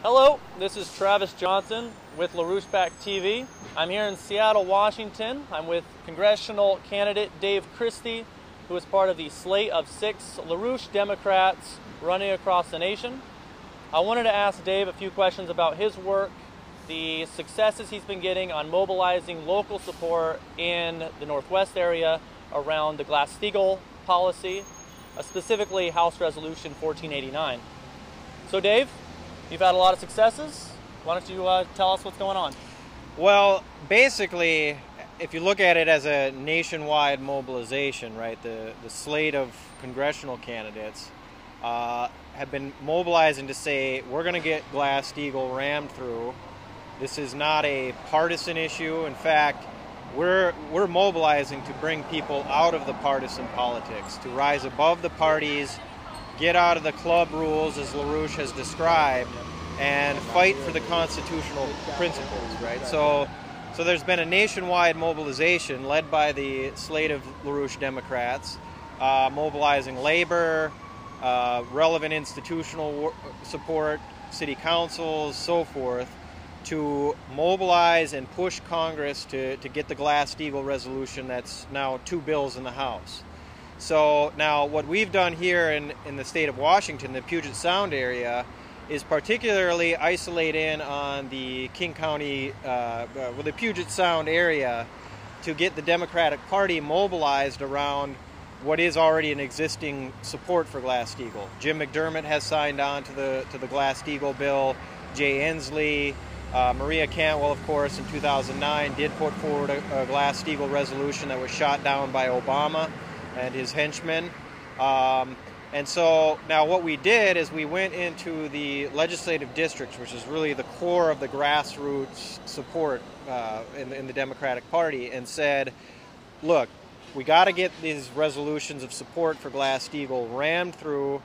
Hello, this is Travis Johnson with LaRouche TV. I'm here in Seattle, Washington. I'm with congressional candidate Dave Christie, who is part of the slate of 6 LaRouche Democrats running across the nation. I wanted to ask Dave a few questions about his work, the successes he's been getting on mobilizing local support in the Northwest area around the Glass Steagall policy, specifically House Resolution 1489. So Dave, you've had a lot of successes. Why don't you tell us what's going on? Well, basically, if you look at it as a nationwide mobilization, right, the slate of congressional candidates have been mobilizing to say, we're going to get Glass Steagall rammed through. This is not a partisan issue. In fact, we're mobilizing to bring people out of the partisan politics, to rise above the parties, get out of the club rules, as LaRouche has described, and fight for the constitutional principles, right? So there's been a nationwide mobilization led by the slate of LaRouche Democrats, mobilizing labor, relevant institutional support, city councils, so forth, to mobilize and push Congress to get the Glass Steagall resolution that's now 2 bills in the House. So now what we've done here in the state of Washington, the Puget Sound area, is particularly isolate in on the King County, the Puget Sound area, to get the Democratic Party mobilized around what is already an existing support for Glass Steagall. Jim McDermott has signed on to the Glass Steagall bill. Jay Inslee, Maria Cantwell, of course, in 2009 did put forward a Glass Steagall resolution that was shot down by Obama and his henchmen. And so now what we did is we went into the legislative districts, which is really the core of the grassroots support in the Democratic Party, and said, look, we got to get these resolutions of support for Glass Steagall rammed through.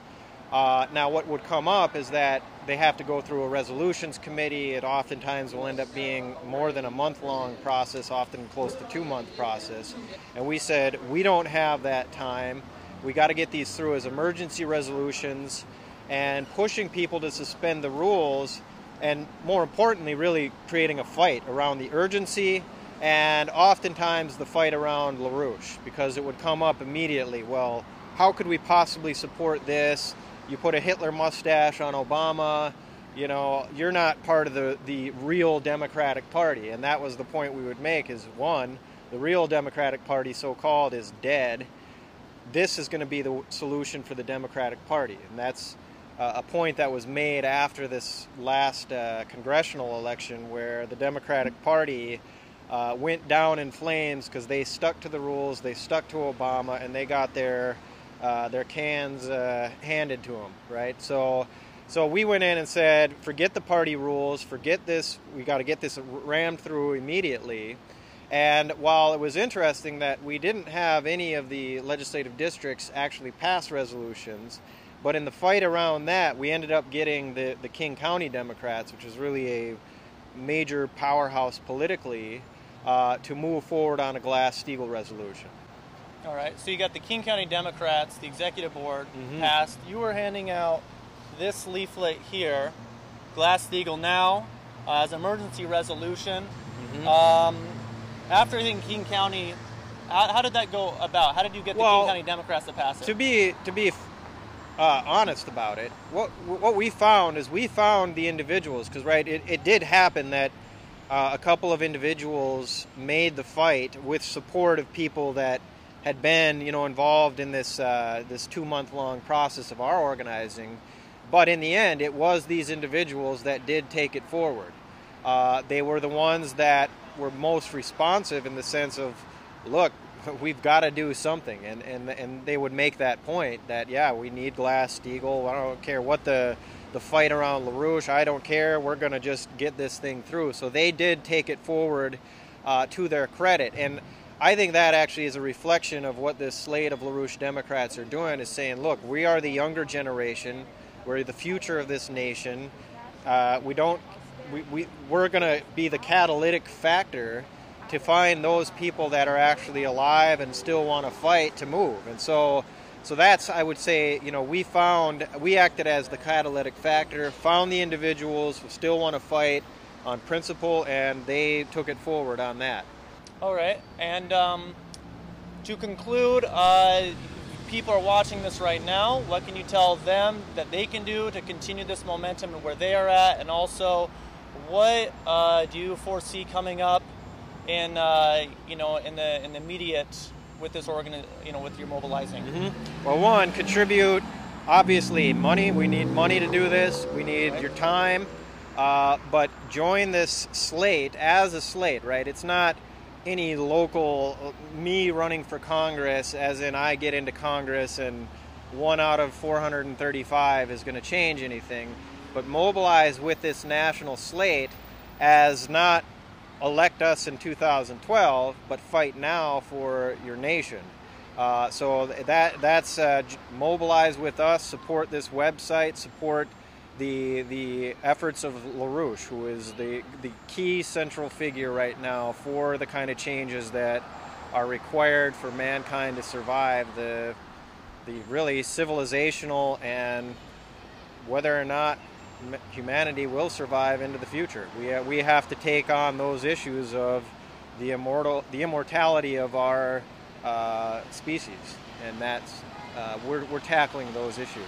Now what would come up is that they have to go through a resolutions committee. It oftentimes will end up being more than a month-long process, often close to 2-month process. And we said, we don't have that time. We got to get these through as emergency resolutions, and pushing people to suspend the rules, and more importantly, really creating a fight around the urgency and oftentimes the fight around LaRouche, because it would come up immediately. Well, how could we possibly support this? You put a Hitler mustache on Obama, you know, you're not part of the real Democratic Party. And that was the point we would make is, one, the real Democratic Party, so-called, is dead. This is going to be the solution for the Democratic Party. And that's a point that was made after this last congressional election, where the Democratic Party went down in flames because they stuck to the rules, they stuck to Obama, and they got their cans handed to them, right? So we went in and said, forget the party rules, forget this, we got to get this rammed through immediately. And while it was interesting that we didn't have any of the legislative districts actually pass resolutions, but in the fight around that, we ended up getting the King County Democrats, which is really a major powerhouse politically, to move forward on a Glass Steagall resolution. All right, so you got the King County Democrats, the executive board passed. You were handing out this leaflet here, Glass Steagall now, as an emergency resolution. After in King County, how did that go about? How did you get the King County Democrats to pass it? To be honest about it, what we found is we found the individuals, because right, it did happen that a couple of individuals made the fight with support of people that had been, involved in this 2-month-long process of our organizing. But in the end, it was these individuals that did take it forward. They were the ones that were most responsive in the sense of, look, we've got to do something. And they would make that point that, yeah, we need Glass Steagall. I don't care what the fight around LaRouche, I don't care. We're going to just get this thing through. So they did take it forward to their credit. And I think that actually is a reflection of what this slate of LaRouche Democrats are doing, is saying, look, we are the younger generation. We're the future of this nation. We're going to be the catalytic factor to find those people that are actually alive and still want to fight to move. And so So that's, I would say, we acted as the catalytic factor, found the individuals who still want to fight on principle, and they took it forward on that. All right. And to conclude, people are watching this right now. What can you tell them that they can do to continue this momentum and where they are at? And also, what do you foresee coming up in in the immediate with this with your mobilizing? Mm-hmm. Well, one, contribute. Obviously, money. We need money to do this. We need your time. But join this slate as a slate, right? It's not any local, me running for Congress, as in I get into Congress and 1 out of 435 is going to change anything. But mobilize with this national slate as not elect us in 2012, but fight now for your nation. So that's mobilize with us, support this website, support the efforts of LaRouche, who is the key central figure right now for the kind of changes that are required for mankind to survive the really civilizational and whether or not humanity will survive into the future. We have to take on those issues of the immortality of our species, and that's we're tackling those issues.